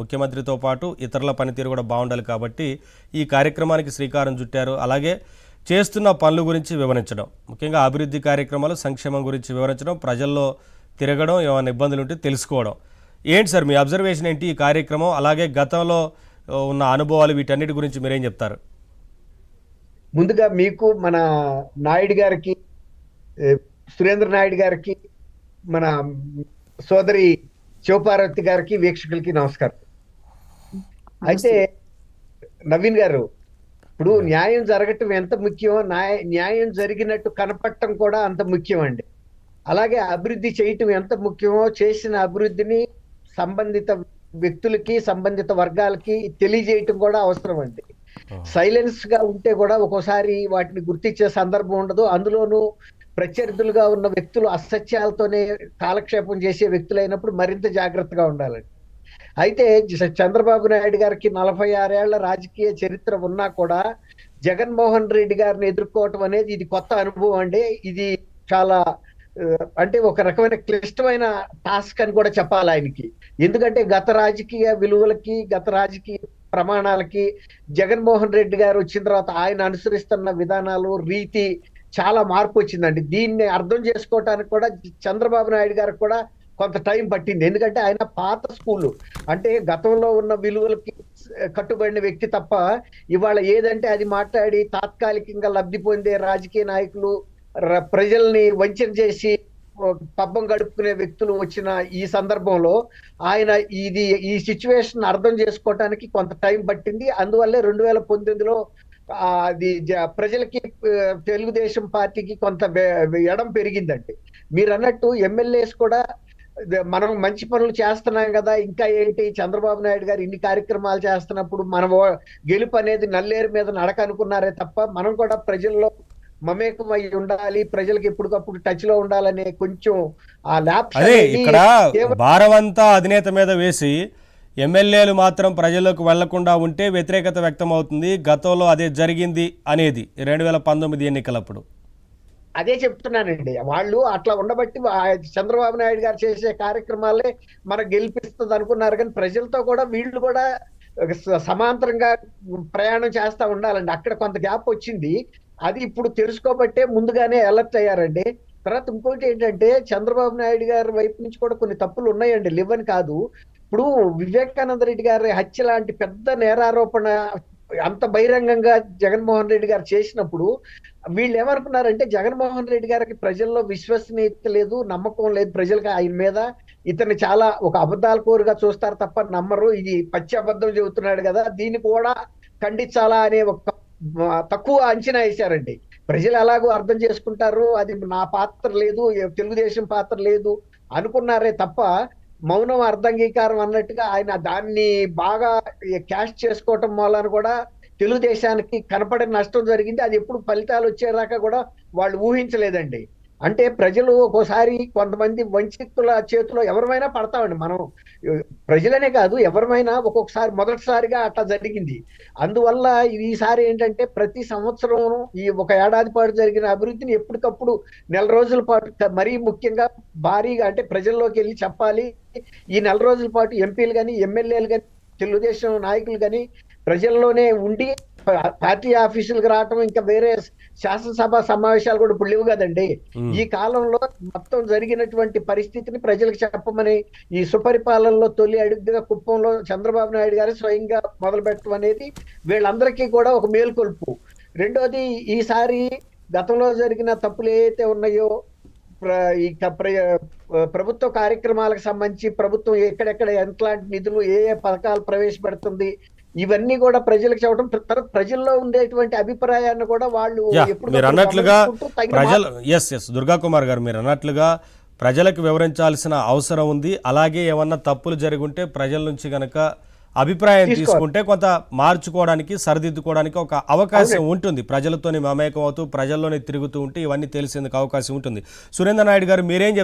ముఖ్యమంత్రితో పాటు ఇతరుల పనితీరు కూడా బాగుండాలి కాబట్టి ఈ కార్యక్రమానికి శ్రీకారం చుట్టారు. అలాగే చేస్తున్న పనుల గురించి వివరించడం, ముఖ్యంగా అభివృద్ధి కార్యక్రమాలు, సంక్షేమం గురించి వివరించడం, ప్రజల్లో తిరగడం, ఏమైనా ఇబ్బందులు ఉంటే తెలుసుకోవడం. ఏంటి సార్ మీ అబ్జర్వేషన్ ఏంటి ఈ కార్యక్రమం? అలాగే గతంలో ఉన్న అనుభవాలు వీటన్నిటి గురించి మీరేం చెప్తారు? ముందుగా మీకు మన నాయుడు గారికి, సురేంద్ర నాయుడు గారికి, మన సోదరి శివపార్వతి గారికి, వీక్షకులకి నమస్కారం. అయితే నవీన్ గారు, ఇప్పుడు న్యాయం జరగటం ఎంత ముఖ్యమో న్యాయం జరిగినట్టు కనపడటం కూడా అంత ముఖ్యం అండి. అలాగే అభివృద్ధి చేయటం ఎంత ముఖ్యమో చేసిన అభివృద్ధిని సంబంధిత వ్యక్తులకి, సంబంధిత వర్గాలకి తెలియజేయటం కూడా అవసరం అండి. సైలెన్స్ గా ఉంటే కూడా ఒక్కోసారి వాటిని గుర్తించే సందర్భం ఉండదు. అందులోనూ ప్రత్యర్థులుగా ఉన్న వ్యక్తులు అసత్యాలతోనే కాలక్షేపం చేసే వ్యక్తులైనప్పుడు మరింత జాగ్రత్తగా ఉండాలండి. అయితే చంద్రబాబు నాయుడు గారికి 46 ఏళ్ల రాజకీయ చరిత్ర ఉన్నా కూడా జగన్మోహన్ రెడ్డి గారిని ఎదుర్కోవటం అనేది ఇది కొత్త అనుభవం అండి. ఇది చాలా అంటే ఒక రకమైన క్లిష్టమైన టాస్క్ అని కూడా చెప్పాలి ఆయనకి. ఎందుకంటే గత రాజకీయ విలువలకి, గత రాజకీయ ప్రమాణాలకి జగన్మోహన్ రెడ్డి గారు వచ్చిన తర్వాత ఆయన అనుసరిస్తున్న విధానాలు, రీతి చాలా మార్పు వచ్చిందండి. దీన్ని అర్థం చేసుకోవటానికి కూడా చంద్రబాబు నాయుడు గారికి కూడా కొంత టైం పట్టింది. ఎందుకంటే ఆయన పాత స్కూలు, అంటే గతంలో ఉన్న విలువలకి కట్టుబడిన వ్యక్తి తప్ప ఇవాళ ఏదంటే అది మాట్లాడి తాత్కాలికంగా లబ్ధి పొందే రాజకీయ నాయకులు, ప్రజల్ని వంచన చేసి పబ్బం గడుపుకునే వ్యక్తులు వచ్చిన ఈ సందర్భంలో ఆయన ఈ సిచ్యువేషన్ అర్థం చేసుకోవటానికి కొంత టైం పట్టింది. అందువల్లే 2019లో అది ప్రజలకి, తెలుగుదేశం పార్టీకి కొంత ఎడం పెరిగిందండి. మీరు అన్నట్టు ఎమ్మెల్యేస్ కూడా మనం మంచి పనులు చేస్తున్నాం కదా, ఇంకా ఏంటి చంద్రబాబు నాయుడు గారు ఇన్ని కార్యక్రమాలు చేస్తున్నప్పుడు మనం గెలుపు అనేది నల్లేరు మీద నడక అనుకున్నారే తప్ప, మనం కూడా ప్రజల్లో మమేకం అయి ఉండాలి, ప్రజలకు ఎప్పటికప్పుడు టచ్ లో ఉండాలనే కొంచెం ఆ ల్యాప్స్ ఇక్కడ భారవంతా అధినేత మీద వేసి ఎమ్మెల్యేలు మాత్రం ప్రజలకు వెళ్లకుండా ఉంటే వ్యతిరేకత వ్యక్తం అవుతుంది. గతంలో అదే జరిగింది అనేది 2019 ఎన్నికలప్పుడు. అదే చెప్తున్నానండి. వాళ్ళు అట్లా ఉండబట్టి చంద్రబాబు నాయుడు గారు చేసే కార్యక్రమాలే మనకు గెలిపిస్తుంది అనుకున్నారు. కానీ ప్రజలతో కూడా వీళ్ళు కూడా సమాంతరంగా ప్రయాణం చేస్తా ఉండాలండి. అక్కడ కొంత గ్యాప్ వచ్చింది. అది ఇప్పుడు తెలుసుకోబట్టే ముందుగానే అలర్ట్ అయ్యారండి. తర్వాత ఇంకోటి ఏంటంటే చంద్రబాబు నాయుడు గారి వైపు నుంచి కూడా కొన్ని తప్పులు ఉన్నాయండి, లేవని కాదు. ఇప్పుడు వివేకానంద రెడ్డి గారి హత్య లాంటి పెద్ద నేరారోపణ అంత బహిరంగంగా జగన్మోహన్ రెడ్డి గారు చేసినప్పుడు వీళ్ళు ఏమనుకున్నారంటే జగన్మోహన్ రెడ్డి గారికి ప్రజల్లో విశ్వసనీయత లేదు, నమ్మకం లేదు ప్రజలకు ఆయన మీద. ఇతన్ని చాలా ఒక అబద్ధాల కోరుగా చూస్తారు తప్ప నమ్మరు. ఇది పచ్చి అబద్ధం చెబుతున్నాడు కదా, దీన్ని కూడా ఖండించాలా అనే ఒక తక్కువ అంచనా వేశారండి. ప్రజలు ఎలాగో అర్థం చేసుకుంటారు, అది నా పాత్ర లేదు, తెలుగుదేశం పాత్ర లేదు అనుకున్నారే తప్ప మౌనం అర్ధంగీకారం అన్నట్టుగా ఆయన దాన్ని బాగా క్యాష్ చేసుకోవటం వలన కూడా తెలుగుదేశానికి కనపడిన నష్టం జరిగింది. అది ఎప్పుడు ఫలితాలు వచ్చేదాకా కూడా వాళ్ళు ఊహించలేదండి. అంటే ప్రజలు ఒక్కోసారి కొంతమంది వంచితుల చేతిలో ఎవరిమైనా పడతామండి. మనం ప్రజలనే కాదు, ఎవరిమైనా ఒక్కొక్కసారి మొదటిసారిగా అట్లా జరిగింది. అందువల్ల ఈసారి ఏంటంటే ప్రతి సంవత్సరం ఈ ఒక ఏడాది పాటు జరిగిన అభివృద్ధిని ఎప్పటికప్పుడు నెల రోజుల పాటు మరీ ముఖ్యంగా భారీగా అంటే ప్రజల్లోకి వెళ్ళి చెప్పాలి. ఈ నెల రోజుల పాటు ఎంపీలు కానీ, ఎమ్మెల్యేలు కానీ, తెలుగుదేశం నాయకులు కానీ ప్రజల్లోనే ఉండి పార్టీ ఆఫీసులకు రావటం, ఇంకా వేరే శాసనసభ సమావేశాలు కూడా ఇప్పుడు లేవు కదండి. ఈ కాలంలో మొత్తం జరిగినటువంటి పరిస్థితిని ప్రజలకు చెప్పమని ఈ సుపరిపాలనలో తొలి అడుగుగా కుప్పంలో చంద్రబాబు నాయుడు గారు స్వయంగా మొదలు పెట్టడం అనేది వీళ్ళందరికీ కూడా ఒక మేల్కొల్పు. రెండోది, ఈసారి గతంలో జరిగిన తప్పులు ఏవైతే ఉన్నాయో, ప్రభుత్వ కార్యక్రమాలకు సంబంధించి ప్రభుత్వం ఎక్కడెక్కడ ఎంట్లాంటి నిధులు, ఏ పథకాలు ప్రవేశపెడుతుంది, ఇవన్నీ కూడా ప్రజలకు చెప్పడం, ప్రజల్లో ఉండేటువంటి అభిప్రాయాన్ని కూడా వాళ్ళు మీరు అన్నట్లుగా దుర్గా కుమార్ గారు మీరు అన్నట్లుగా ప్రజలకు వివరించాల్సిన అవసరం ఉంది. అలాగే ఏమన్నా తప్పులు జరిగి ఉంటే ప్రజల నుంచి గనక అభిప్రాయం తీసుకుంటే కొంత మార్చుకోవడానికి, సరిదిద్దుకోవడానికి ఒక అవకాశం ఉంటుంది. ప్రజలతోని మమేకం అవుతూ ప్రజల్లోనే తిరుగుతూ ఉంటే ఇవన్నీ తెలిసేందుకు అవకాశం ఉంటుంది. సురేంద్ర నాయుడు గారు మీరేం